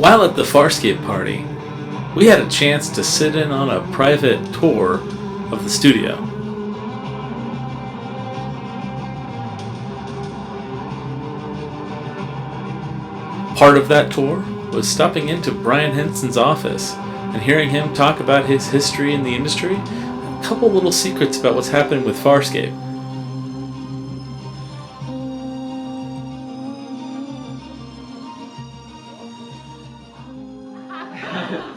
While at the Farscape party, we had a chance to sit in on a private tour of the studio. Part of that tour was stopping into Brian Henson's office and hearing him talk about his history in the industry, a couple little secrets about what's happening with Farscape.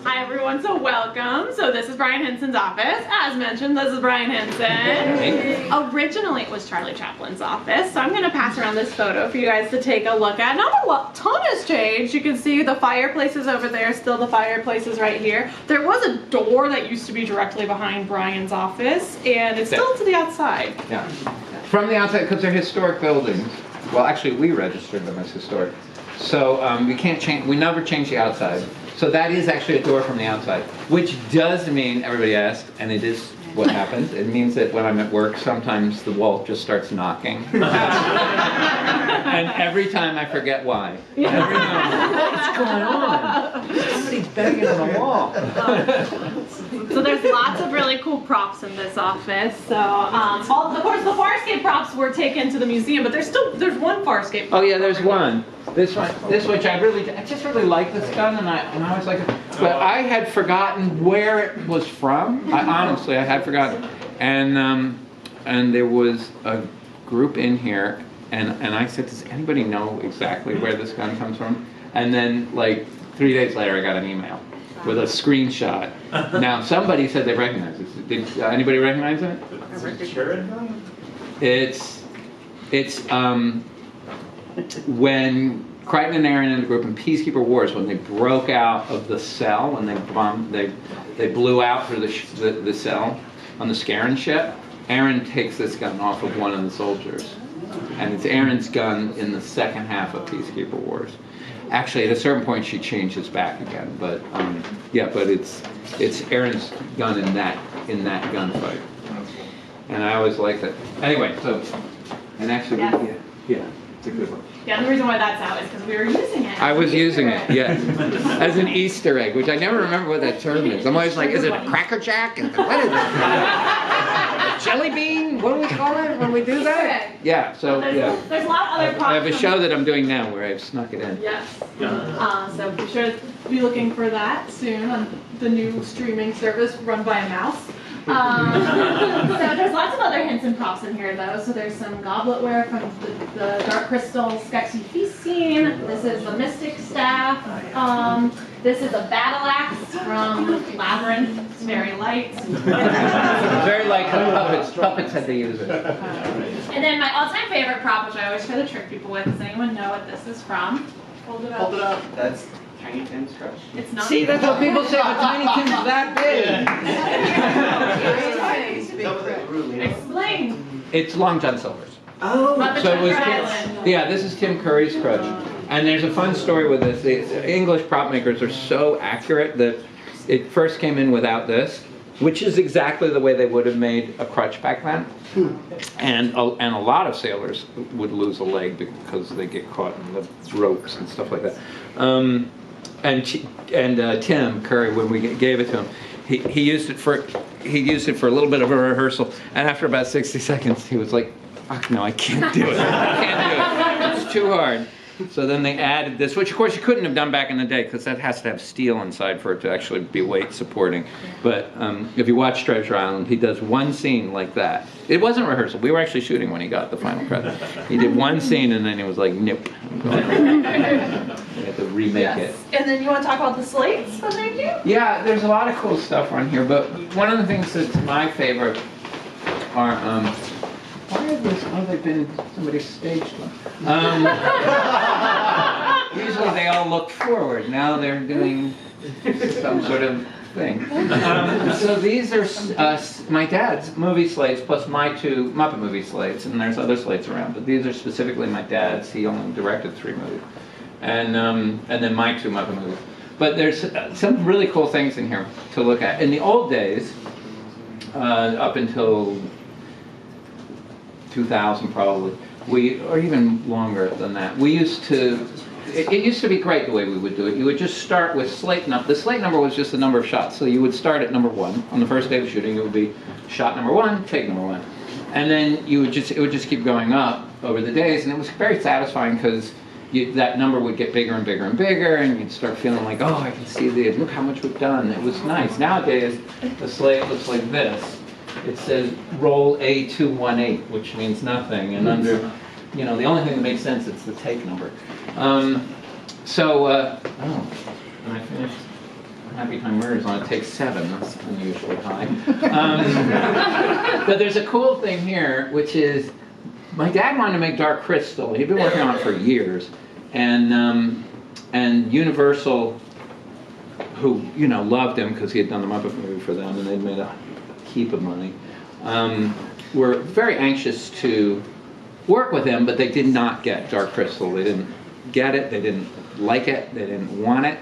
Hi everyone, so welcome. So this is Brian Henson's office. As mentioned, this is Brian Henson. Originally it was Charlie Chaplin's office, so I'm going to pass around this photo for you guys to take a look at. Not a ton has changed. You can see the fireplaces over there, still the fireplaces right here. There was a door that used to be directly behind Brian's office, and it's still to the outside. Yeah, from the outside, because they're historic buildings. Well, actually we registered them as historic. So we can't change, we never change the outside. So that is actually a door from the outside, which does mean, everybody asked, and it is what happens, it means that when I'm at work, sometimes the wall just starts knocking. And every time I forget why. Yeah. Every time, what's going on? Somebody's banging on the wall. So there's lots of really cool props in this office. So of course the Farscape props were taken to the museum, but there's one Farscape prop. Oh yeah, there's one. This which I just really like this gun, and I was like, but I had forgotten where it was from. Honestly, I had forgotten, and there was a group in here, and I said, does anybody know exactly where this gun comes from? And then like 3 days later, I got an email with a screenshot. Now somebody said they recognized it. Did anybody recognize it? It's when Crichton and Aaron and the group in Peacekeeper Wars, when they broke out of the cell, when they blew out through the cell on the Scarran ship, Aaron takes this gun off of one of the soldiers. And it's Aaron's gun in the second half of Peacekeeper Wars. Actually, at a certain point, she changes back again, but yeah, but it's Aaron's gun in that gunfight. And I always like that. Anyway, so, and actually, yeah, it's a good one. Yeah, the reason why that's out is because we were using it. I was using it, yes, as an Easter egg, which I never remember what that term is. I'm always like, is it a Cracker Jack? What is it? A jelly bean? What do we call it when we do that? Yeah, so yeah. There's a lot of other props. I have a show that I'm doing now where I've snuck it in. Yes. So be sure to be looking for that soon on the new streaming service run by a mouse. So there's lots of other Henson props in here though. So there's some gobletware from the Dark Crystal Skeksis feast scene. This is the Mystic Staff. This is a battle axe from Labyrinth. It's very light. Very light puppets. Puppets had to use it. And then my all-time favorite prop, which I always try to trick people with, does anyone know what this is from? Hold it up. Hold it up. That's Tiny Tim's Crush. It's not. See, that's what people say, but Tiny Tim's that big. Explain. It's Long John Silver's. Oh. So it was yeah, this is Tim Curry's crutch. And there's a fun story with this. The English prop makers are so accurate that it first came in without this, which is exactly the way they would have made a crutch back then. And a lot of sailors would lose a leg because they get caught in the ropes and stuff like that. And Tim Curry, when we gave it to him, he used it for a little bit of a rehearsal, and after about 60 seconds, he was like, "Fuck no, I can't do it. I can't do it. It's too hard." So then they added this, which of course you couldn't have done back in the day because that has to have steel inside for it to actually be weight supporting. But if you watch Treasure Island, he does one scene like that. It wasn't rehearsal. We were actually shooting when he got the final cut. He did one scene and then he was like, nope. We had to remake it. And then you want to talk about the slates that they do? Yeah, there's a lot of cool stuff on here, but one of the things that's my favorite are why have this? Oh, they've been somebody staged them. Usually they all look forward. Now they're doing some sort of thing. So these are my dad's movie slates plus my two Muppet movie slates, and there's other slates around, but these are specifically my dad's. He only directed 3 movies, and then my 2 Muppet movies. But there's some really cool things in here to look at. In the old days, up until 2000 probably, or even longer than that, we used to it used to be great the way we would do it. You would just start with slate number. The slate number was just the number of shots. So you would start at number 1. On the first day of shooting, it would be shot number 1, take number 1. And then it would just keep going up over the days, and it was very satisfying because that number would get bigger and bigger and bigger, and you'd start feeling like, oh, I can see look how much we've done. It was nice. Nowadays, the slate looks like this. It says roll A218, which means nothing, and under, the only thing that makes sense is the take number. And I finished Happy Time Murders on a take 7. That's unusually high. But there's a cool thing here, which is my dad wanted to make Dark Crystal. He'd been working on it for years, and Universal, who loved him because he had done the Muppet movie for them, and they'd made a heap of money, were very anxious to work with him, but they did not get Dark Crystal. They didn't get it. They didn't like it. They didn't want it,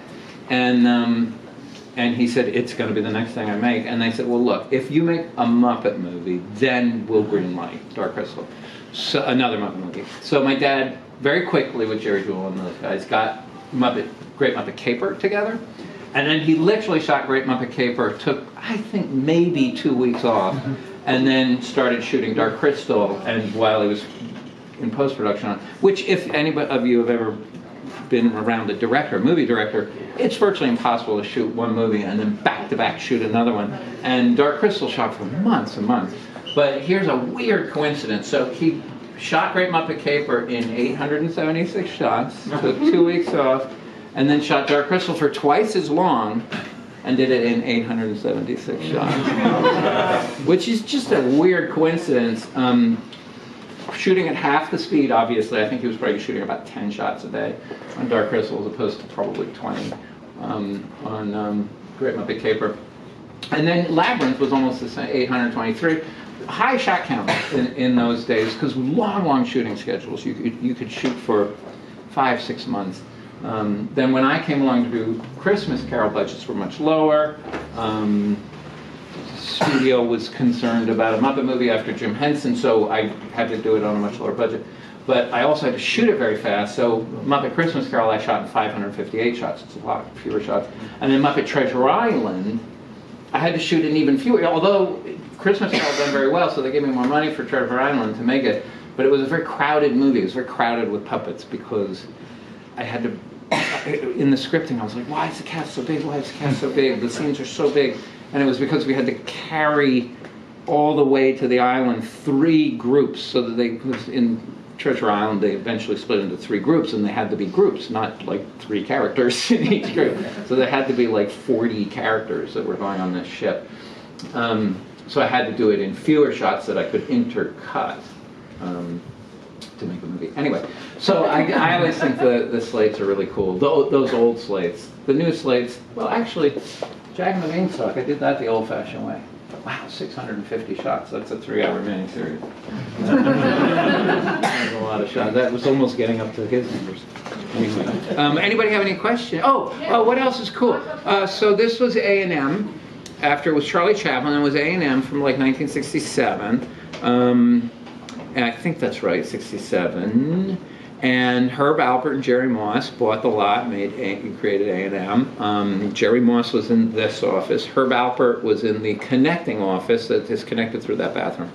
and he said, it's going to be the next thing I make. And they said, well, look, if you make a Muppet movie, then we'll greenlight Dark Crystal. So, another Muppet movie. So my dad, very quickly with Jerry Jewell and those guys, got Great Muppet Caper together. And then he literally shot Great Muppet Caper, took, I think, maybe 2 weeks off, and then started shooting Dark Crystal, and while he was in post-production on, which if any of you have ever been around a director, a movie director, it's virtually impossible to shoot one movie and then back-to-back shoot another one. And Dark Crystal shot for months and months. But here's a weird coincidence. So he shot Great Muppet Caper in 876 shots, took 2 weeks off, and then shot Dark Crystal for twice as long and did it in 876 shots. Which is just a weird coincidence. Shooting at half the speed, obviously. I think he was probably shooting about 10 shots a day on Dark Crystal as opposed to probably 20 on Great Muppet Caper. And then Labyrinth was almost the same, 823. High shot count in those days because long shooting schedules. You could shoot for 5-6 months. Then when I came along to do Christmas Carol, budgets were much lower. Studio was concerned about a Muppet movie after Jim Henson, so I had to do it on a much lower budget. But I also had to shoot it very fast, so Muppet Christmas Carol I shot in 558 shots. It's a lot fewer shots. And then Muppet Treasure Island, I had to shoot in even fewer, although Christmas Carol done very well, so they gave me more money for Treasure Island to make it. But it was a very crowded movie. It was very crowded with puppets because I had to, in the scripting, I was like, why is the cast so big? Why is the cast so big? The scenes are so big. And it was because we had to carry all the way to the island 3 groups, so that in Treasure Island they eventually split into 3 groups, and they had to be groups, not like 3 characters in each group. So there had to be like 40 characters that were going on this ship. So I had to do it in fewer shots that I could intercut to make a movie. Anyway, so I always think the slates are really cool. Those old slates. The new slates, well, actually, Jack and the Beanstalk, I did that the old-fashioned way. Wow, 650 shots. That's a 3-hour miniseries. That was a lot of shots. That was almost getting up to his numbers. Anyway, anybody have any questions? Oh, what else is cool? So this was A&M. After it was Charlie Chaplin, it was A&M from like 1967. And I think that's right, 67. And Herb Alpert and Jerry Moss bought the lot, created A&M. Jerry Moss was in this office. Herb Alpert was in the connecting office that is connected through that bathroom.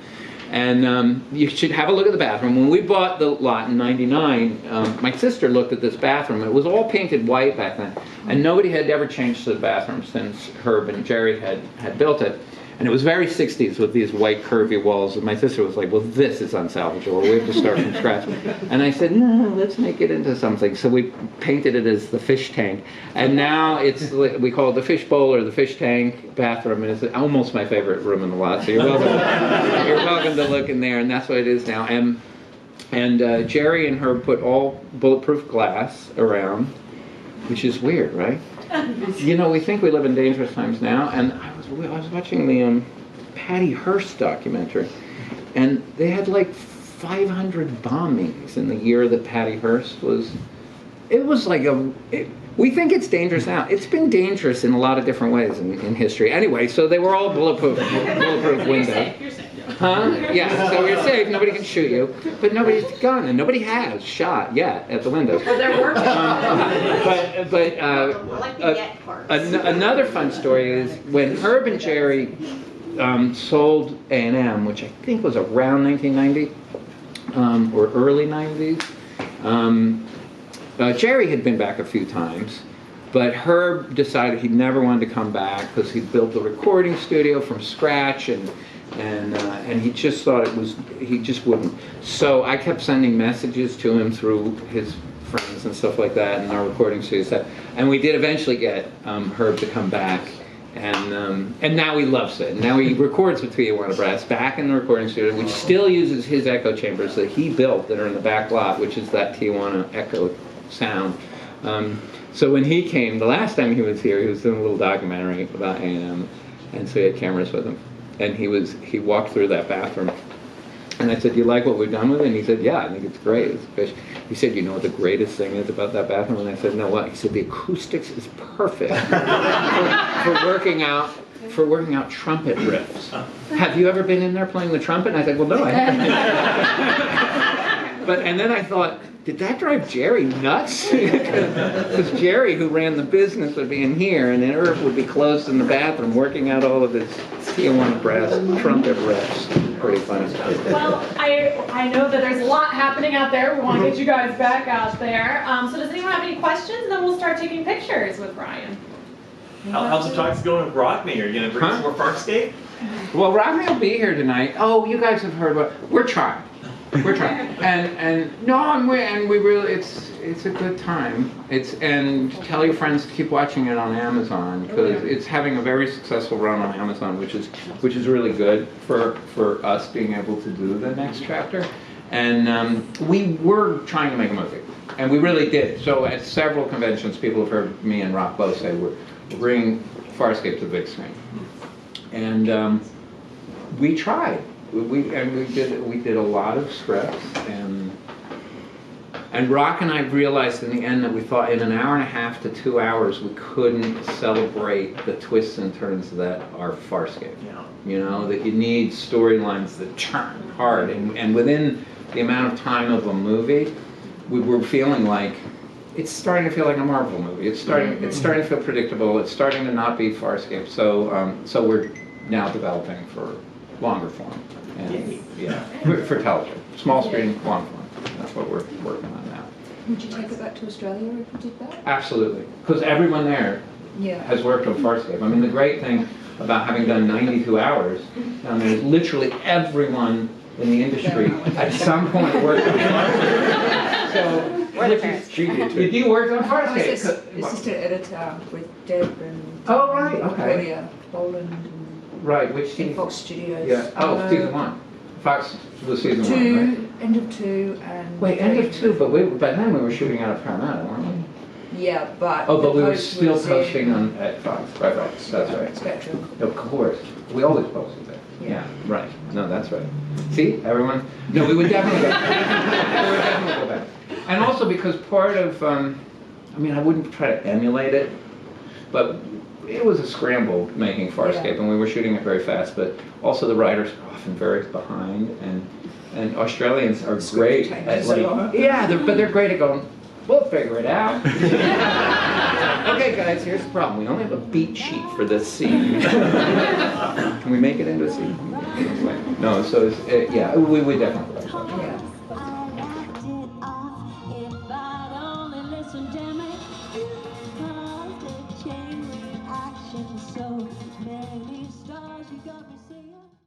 And you should have a look at the bathroom. When we bought the lot in '99, my sister looked at this bathroom. It was all painted white back then. And nobody had ever changed the bathroom since Herb and Jerry had built it. And it was very 60s with these white curvy walls. And my sister was like, well, this is unsalvageable. We have to start from scratch. And I said, no, let's make it into something. So we painted it as the fish tank. And now we call it the fish bowl or the fish tank bathroom. And it's almost my favorite room in the lot. So you're welcome to look in there. And that's what it is now. And Jerry and her put all bulletproof glass around, which is weird, right? We think we live in dangerous times now, and I was watching the Patty Hearst documentary, and they had like 500 bombings in the year that Patty Hearst was. It was like we think it's dangerous now. It's been dangerous in a lot of different ways in history. Anyway, so they were all bulletproof windows. You're safe. Huh? Yeah, so you're safe, nobody can shoot you, but nobody's gun, and nobody has shot yet at the windows. But they're working. Another fun story is when Herb and Jerry sold A&M, which I think was around 1990 or early 90s. Jerry had been back a few times, but Herb decided he never wanted to come back because he built a recording studio from scratch, and he just thought he just wouldn't. So I kept sending messages to him through his friends and stuff like that in our recording studio, and we did eventually get Herb to come back. And now he loves it. Now he records with Tijuana Brass back in the recording studio, which still uses his echo chambers that he built that are in the back lot, which is that Tijuana echo sound. So when he came, the last time he was here, he was doing a little documentary about A&M, and so he had cameras with him. And he walked through that bathroom. And I said, "Do you like what we've done with it?" And he said, "Yeah, I think it's great. It's fish." He said, "You know what the greatest thing is about that bathroom?" And I said, "No, what?" He said, "The acoustics is perfect for working out trumpet riffs. Have you ever been in there playing the trumpet?" And I said, "Well, no, I haven't." And then I thought, did that drive Jerry nuts? Because Jerry, who ran the business, would be in here, and then Herb would be closed in the bathroom working out all of his Tijuana Brass trumpet riffs. Pretty funny stuff. Well, I know that there's a lot happening out there. We want to get you guys back out there. So does anyone have any questions? And then we'll start taking pictures with Brian. How's the talks going with Rockme? Are you going to bring some more Farscape? Well, Rockme will be here tonight. Oh, you guys have heard about. We're trying. And we really it's a good time. And tell your friends to keep watching it on Amazon because it's having a very successful run on Amazon, which is really good for us being able to do the next chapter. And we were trying to make a movie, and we really did. So at several conventions, people have heard me and Rock both say we're bringing Farscape to the big screen, and we tried. We did a lot of scripts, and Rock and I realized in the end that we thought in an hour and a half to 2 hours we couldn't celebrate the twists and turns that are Farscape. Yeah. You know, that you need storylines that turn hard, and within the amount of time of a movie, we were feeling like it's starting to feel like a Marvel movie. It's starting to feel predictable. It's starting to not be Farscape. So we're now developing for longer form. And, yeah, for television. Small screen, long form. That's what we're working on now. Would you take it back to Australia if you did that? Absolutely. Because everyone there has worked on Farscape. I mean, the great thing about having done 92 hours down there is literally everyone in the industry at some point worked on Farscape. So, did you work on Farscape? I was assistant editor with Deb and oh, right, okay. Claudia Boland and right, which season? in Fox Studios. Yeah. Oh, season 1. Fox was season 1, right? End of 2 and... Wait, end of 2, but by then we were shooting out of Paramount, weren't we? Yeah, but... Oh, but we were still posting at Fox. Right, that's right. Spectrum. Of course. We always posted there. Yeah, right. No, that's right. See, everyone? No, we would definitely go back. We would definitely go back. And also because part of, I mean, I wouldn't try to emulate it, but it was a scramble making Farscape, and we were shooting it very fast, but also the writers are often very behind, and Australians are great at but they're great at going, we'll figure it out. Okay guys, here's the problem. We only have a beat sheet for this scene. Can we make it into a scene? No, so it's, yeah, we would definitely. Yeah. So many stars you got me singing.